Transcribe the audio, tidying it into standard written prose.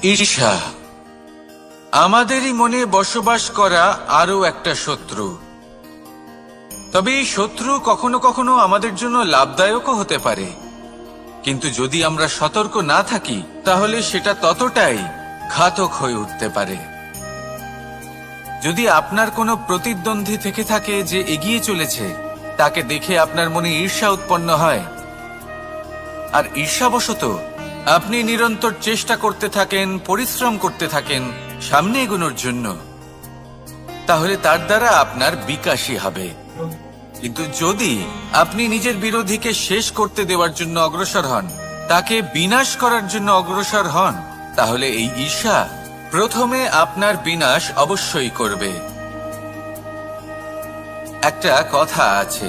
ঈর্ষা আমাদেরই মনে বসবাস করা আরো একটা শত্রু। তবে এই শত্রু কখনো কখনো আমাদের জন্য লাভদায়কও হতে পারে, কিন্তু যদি আমরা সতর্ক না থাকি তাহলে সেটা ততটাই ঘাতক হয়ে উঠতে পারে। যদি আপনার কোনো প্রতিদ্বন্দ্বী থেকে থাকে যে এগিয়ে চলেছে, তাকে দেখে আপনার মনে ঈর্ষা উৎপন্ন হয়, আর ঈর্ষাবশত আপনি নিরন্তর চেষ্টা করতে থাকেন, পরিশ্রম করতে থাকেন সামনে এগোনোর জন্য, তাহলে তার দ্বারা আপনার বিকাশই হবে। কিন্তু যদি আপনি নিজের বিরোধীকে শেষ করতে দেওয়ার জন্য অগ্রসর হন, তাকে বিনাশ করার জন্য অগ্রসর হন, তাহলে এই ঈর্ষা প্রথমে আপনার বিনাশ অবশ্যই করবে। একটা কথা আছে,